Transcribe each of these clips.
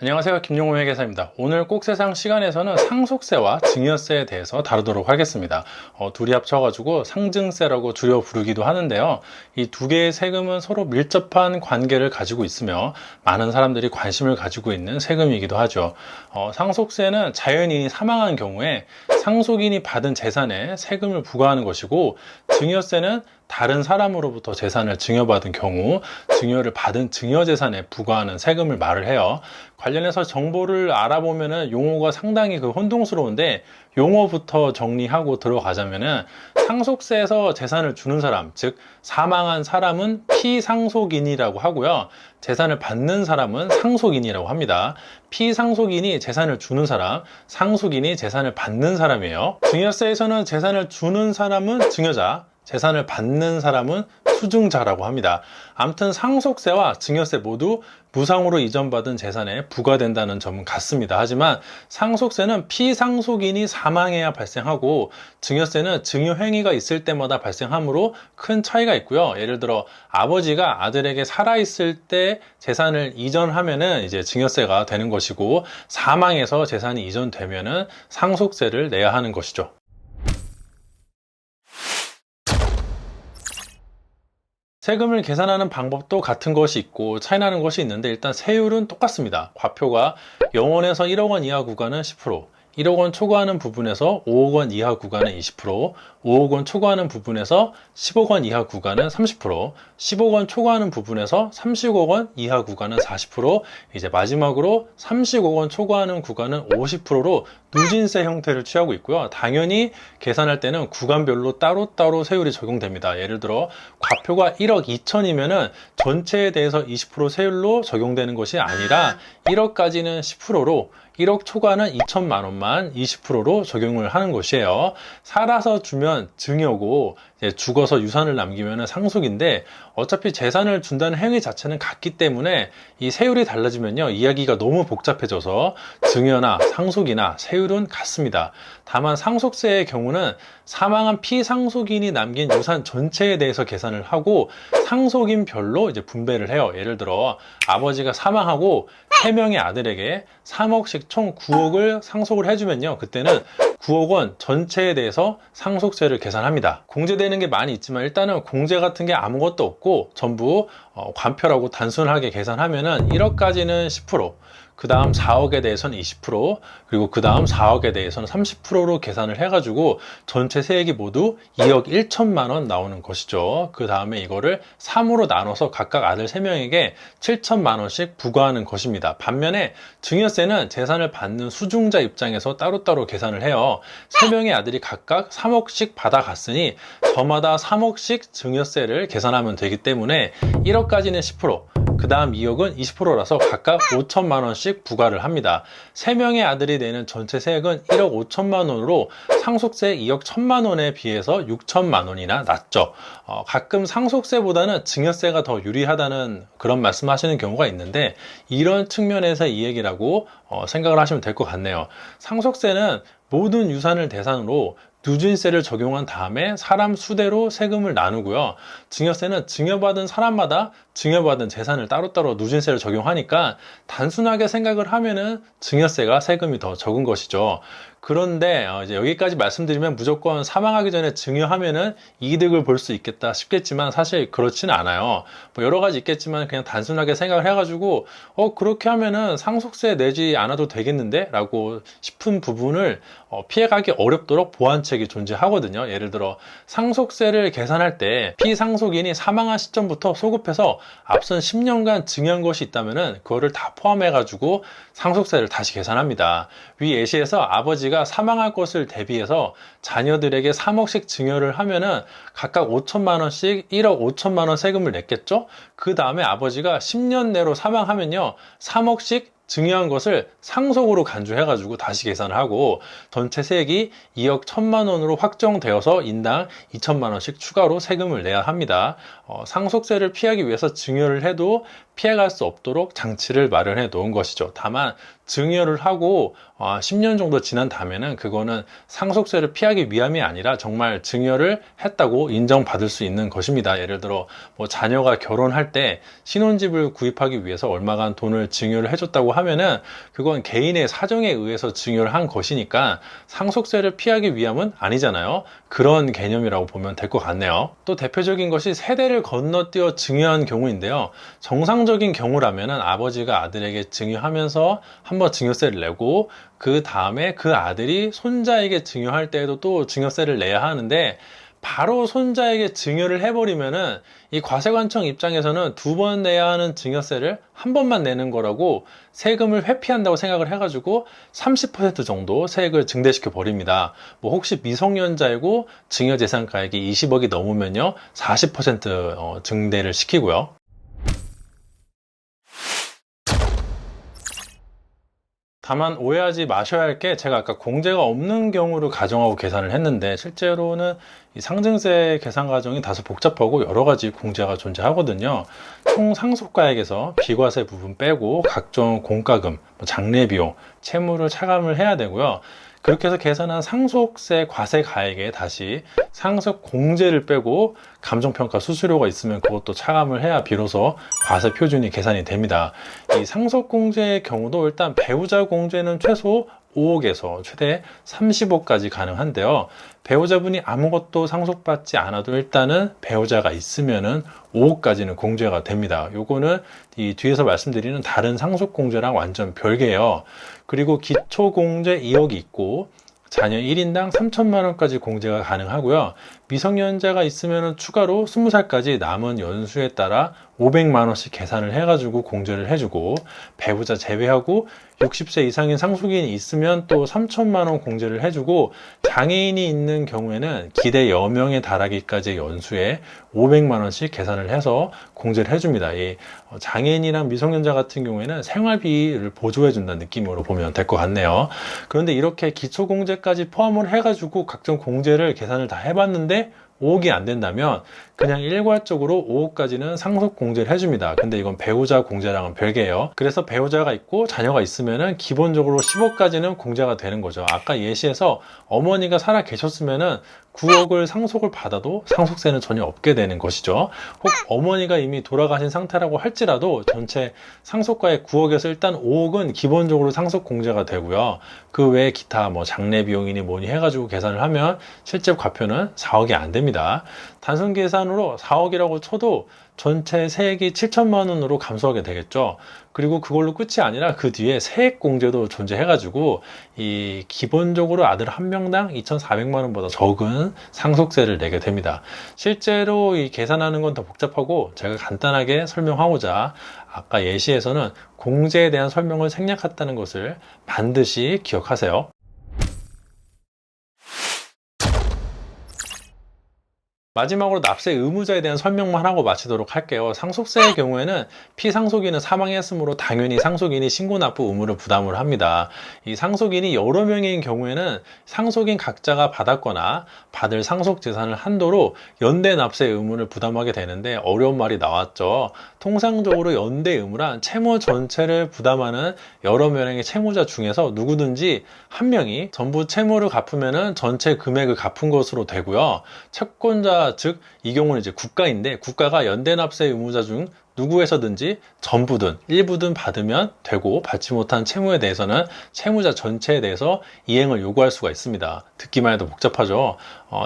안녕하세요, 김용호 회계사입니다. 오늘 꼭세상 시간에서는 상속세와 증여세에 대해서 다루도록 하겠습니다. 둘이 합쳐가지고 상증세라고 줄여 부르기도 하는데요. 이 두 개의 세금은 서로 밀접한 관계를 가지고 있으며 많은 사람들이 관심을 가지고 있는 세금이기도 하죠. 상속세는 자연인이 사망한 경우에 상속인이 받은 재산에 세금을 부과하는 것이고, 증여세는 다른 사람으로부터 재산을 증여받은 경우 증여를 받은 증여재산에 부과하는 세금을 말을 해요. 관련해서 정보를 알아보면은 용어가 상당히 혼동스러운데, 용어부터 정리하고 들어가자면은 상속세에서 재산을 주는 사람, 즉 사망한 사람은 피상속인이라고 하고요. 재산을 받는 사람은 상속인이라고 합니다. 피상속인이 재산을 주는 사람, 상속인이 재산을 받는 사람이에요. 증여세에서는 재산을 주는 사람은 증여자, 재산을 받는 사람은 수증자라고 합니다. 아무튼 상속세와 증여세 모두 무상으로 이전받은 재산에 부과된다는 점은 같습니다. 하지만 상속세는 피상속인이 사망해야 발생하고, 증여세는 증여행위가 있을 때마다 발생하므로 큰 차이가 있고요. 예를 들어 아버지가 아들에게 살아있을 때 재산을 이전하면은 이제 증여세가 되는 것이고, 사망해서 재산이 이전되면은 상속세를 내야 하는 것이죠. 세금을 계산하는 방법도 같은 것이 있고 차이 나는 것이 있는데, 일단 세율은 똑같습니다. 과표가 0원에서 1억 원 이하 구간은 10%, 1억 원 초과하는 부분에서 5억 원 이하 구간은 20%, 5억 원 초과하는 부분에서 10억 원 이하 구간은 30%, 10억 원 초과하는 부분에서 30억 원 이하 구간은 40%, 이제 마지막으로 30억 원 초과하는 구간은 50%로 누진세 형태를 취하고 있고요. 당연히 계산할 때는 구간별로 따로따로 세율이 적용됩니다. 예를 들어 과표가 1억 2천이면은 전체에 대해서 20% 세율로 적용되는 것이 아니라 1억까지는 10%로, 1억 초과는 2천만 원만 20%로 적용을 하는 것이에요. 살아서 주면 증여고, 죽어서 유산을 남기면 상속인데, 어차피 재산을 준다는 행위 자체는 같기 때문에 이 세율이 달라지면요, 이야기가 너무 복잡해져서 증여나 상속이나 세율은 같습니다. 다만 상속세의 경우는 사망한 피상속인이 남긴 유산 전체에 대해서 계산을 하고, 상속인별로 이제 분배를 해요. 예를 들어 아버지가 사망하고 3명의 아들에게 3억씩 총 9억을 상속을 해주면요, 그때는 9억 원 전체에 대해서 상속세를 계산합니다. 공제되는 게 많이 있지만 일단은 공제 같은 게 아무것도 없고 전부 관표라고 단순하게 계산하면은 1억까지는 10%, 그 다음 4억에 대해서는 20%, 그리고 그 다음 4억에 대해서는 30%로 계산을 해가지고 전체 세액이 모두 2억 1천만 원 나오는 것이죠. 그 다음에 이거를 3으로 나눠서 각각 아들 3명에게 7천만 원씩 부과하는 것입니다. 반면에 증여세는 재산을 받는 수증자 입장에서 따로따로 계산을 해요. 3명의 아들이 각각 3억씩 받아갔으니 저마다 3억씩 증여세를 계산하면 되기 때문에 1억까지는 10%, 그 다음 2억은 20%라서 각각 5천만 원씩 부과를 합니다. 3명의 아들이 내는 전체 세액은 1억 5천만 원으로 상속세 2억 1천만 원에 비해서 6천만 원이나 낮죠. 가끔 상속세보다는 증여세가 더 유리하다는 그런 말씀하시는 경우가 있는데, 이런 측면에서 이 얘기라고 생각을 하시면 될 것 같네요. 상속세는 모든 유산을 대상으로 누진세를 적용한 다음에 사람 수대로 세금을 나누고요. 증여세는 증여받은 사람마다 증여받은 재산을 따로따로 누진세를 적용하니까 단순하게 생각을 하면은 증여세가 세금이 더 적은 것이죠. 그런데 이제 여기까지 말씀드리면 무조건 사망하기 전에 증여하면은 이득을 볼 수 있겠다 싶겠지만 사실 그렇지는 않아요. 뭐 여러 가지 있겠지만 그냥 단순하게 생각을 해가지고 그렇게 하면은 상속세 내지 않아도 되겠는데? 라고 싶은 부분을 피해가기 어렵도록 보완책이 존재하거든요. 예를 들어 상속세를 계산할 때 피상속인이 사망한 시점부터 소급해서 앞선 10년간 증여한 것이 있다면은 그거를 다 포함해가지고 상속세를 다시 계산합니다. 위 예시에서 아버지가 사망할 것을 대비해서 자녀들에게 3억씩 증여를 하면은 각각 5천만 원씩 1억 5천만 원 세금을 냈겠죠? 그 다음에 아버지가 10년 내로 사망하면요, 3억씩 증여한 것을 상속으로 간주해가지고 다시 계산을 하고 전체 세액이 2억 1천만 원으로 확정되어서 인당 2천만 원씩 추가로 세금을 내야 합니다. 상속세를 피하기 위해서 증여를 해도 피해갈 수 없도록 장치를 마련해 놓은 것이죠. 다만 증여를 하고 10년 정도 지난 다음에는 그거는 상속세를 피하기 위함이 아니라 정말 증여를 했다고 인정받을 수 있는 것입니다. 예를 들어 뭐 자녀가 결혼할 때 신혼집을 구입하기 위해서 얼마간 돈을 증여를 해줬다고 하면은 그건 개인의 사정에 의해서 증여를 한 것이니까 상속세를 피하기 위함은 아니잖아요. 그런 개념이라고 보면 될 것 같네요. 또 대표적인 것이 세대를 건너뛰어 증여한 경우인데요. 정상적인 경우라면은 아버지가 아들에게 증여하면서 한번 증여세를 내고 그 다음에 그 아들이 손자에게 증여할 때에도 또 증여세를 내야 하는데, 바로 손자에게 증여를 해버리면은 이 과세관청 입장에서는 2번 내야 하는 증여세를 한 번만 내는 거라고 세금을 회피한다고 생각을 해가지고 30% 정도 세액을 증대시켜 버립니다. 뭐 혹시 미성년자이고 증여재산가액이 20억이 넘으면요 40% 증대를 시키고요. 다만 오해하지 마셔야 할 게, 제가 아까 공제가 없는 경우를 가정하고 계산을 했는데 실제로는 이 상증세 계산 과정이 다소 복잡하고 여러 가지 공제가 존재하거든요. 총 상속가액에서 비과세 부분 빼고 각종 공과금, 장례비용, 채무를 차감을 해야 되고요. 그렇게 해서 계산한 상속세 과세 가액에 다시 상속 공제를 빼고 감정평가 수수료가 있으면 그것도 차감을 해야 비로소 과세 표준이 계산이 됩니다. 이 상속 공제의 경우도 일단 배우자 공제는 최소 5억에서 최대 30억까지 가능한데요. 배우자분이 아무것도 상속받지 않아도 일단은 배우자가 있으면은 5억까지는 공제가 됩니다. 요거는 이 뒤에서 말씀드리는 다른 상속 공제랑 완전 별개예요. 그리고 기초 공제 2억이 있고 자녀 1인당 3천만 원까지 공제가 가능하고요. 미성년자가 있으면 추가로 20살까지 남은 연수에 따라 500만 원씩 계산을 해가지고 공제를 해주고, 배우자 제외하고 60세 이상인 상속인이 있으면 또 3천만 원 공제를 해주고, 장애인이 있는 경우에는 기대 여명에 달하기까지의 연수에 500만 원씩 계산을 해서 공제를 해줍니다. 이 장애인이랑 미성년자 같은 경우에는 생활비를 보조해준다는 느낌으로 보면 될 것 같네요. 그런데 이렇게 기초공제까지 포함을 해가지고 각종 공제를 계산을 다 해봤는데 5억이 안 된다면 그냥 일괄적으로 5억까지는 상속 공제를 해줍니다. 근데 이건 배우자 공제랑은 별개예요. 그래서 배우자가 있고 자녀가 있으면은 기본적으로 10억까지는 공제가 되는 거죠. 아까 예시에서 어머니가 살아 계셨으면은 9억을 상속을 받아도 상속세는 전혀 없게 되는 것이죠. 혹 어머니가 이미 돌아가신 상태라고 할지라도 전체 상속가액 9억에서 일단 5억은 기본적으로 상속 공제가 되고요. 그 외에 기타 뭐 장례 비용이니 뭐니 해가지고 계산을 하면 실제 과표는 4억이 안 됩니다. 단순 계산으로 4억이라고 쳐도 전체 세액이 7천만 원으로 감소하게 되겠죠. 그리고 그걸로 끝이 아니라 그 뒤에 세액 공제도 존재해가지고 이 기본적으로 아들 한 명당 2,400만 원보다 적은 상속세를 내게 됩니다. 실제로 이 계산하는 건 더 복잡하고 제가 간단하게 설명하고자 아까 예시에서는 공제에 대한 설명을 생략했다는 것을 반드시 기억하세요. 마지막으로 납세 의무자에 대한 설명만 하고 마치도록 할게요. 상속세의 경우에는 피상속인은 사망했으므로 당연히 상속인이 신고 납부 의무를 부담을 합니다. 이 상속인이 여러 명인 경우에는 상속인 각자가 받았거나 받을 상속재산을 한도로 연대 납세 의무를 부담하게 되는데, 어려운 말이 나왔죠. 통상적으로 연대 의무란 채무 전체를 부담하는 여러 명의 채무자 중에서 누구든지 한 명이 전부 채무를 갚으면은 전체 금액을 갚은 것으로 되고요. 채권자, 즉 이 경우는 이제 국가인데, 국가가 연대납세 의무자 중 누구에서든지 전부든 일부든 받으면 되고, 받지 못한 채무에 대해서는 채무자 전체에 대해서 이행을 요구할 수가 있습니다. 듣기만 해도 복잡하죠.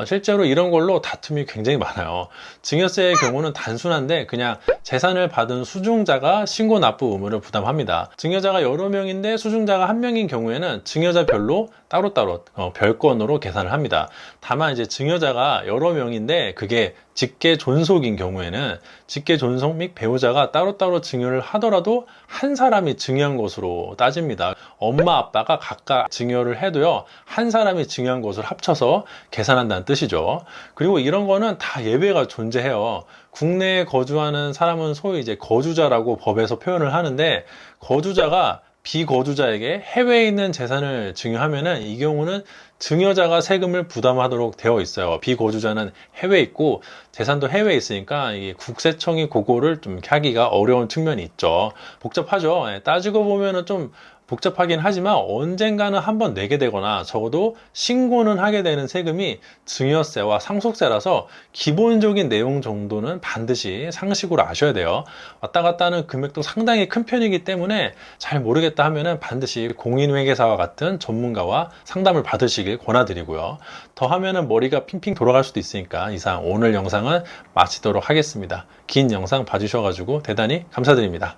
실제로 이런 걸로 다툼이 굉장히 많아요. 증여세의 경우는 단순한데 그냥 재산을 받은 수중자가 신고 납부 의무를 부담합니다. 증여자가 여러 명인데 수중자가 한 명인 경우에는 증여자별로 따로따로 별건으로 계산을 합니다. 다만 이제 증여자가 여러 명인데 그게 직계 존속인 경우에는 직계 존속 및 배우자가 따로따로 증여를 하더라도 한 사람이 증여한 것으로 따집니다. 엄마 아빠가 각각 증여를 해도요, 한 사람이 증여한 것을 합쳐서 계산한다는 뜻이죠. 그리고 이런 거는 다 예외가 존재해요. 국내에 거주하는 사람은 소위 이제 거주자라고 법에서 표현을 하는데, 거주자가 비거주자에게 해외에 있는 재산을 증여하면은 이 경우는 증여자가 세금을 부담하도록 되어 있어요. 비거주자는 해외에 있고 재산도 해외에 있으니까 이 국세청이 그거를 좀 하기가 어려운 측면이 있죠. 복잡하죠. 예, 따지고 보면은 좀 복잡하긴 하지만 언젠가는 한번 내게 되거나 적어도 신고는 하게 되는 세금이 증여세와 상속세라서 기본적인 내용 정도는 반드시 상식으로 아셔야 돼요. 왔다 갔다 하는 금액도 상당히 큰 편이기 때문에 잘 모르겠다 하면은 반드시 공인회계사와 같은 전문가와 상담을 받으시길 권하드리고요. 더 하면은 머리가 핑핑 돌아갈 수도 있으니까 이상 오늘 영상은 마치도록 하겠습니다. 긴 영상 봐주셔가지고 대단히 감사드립니다.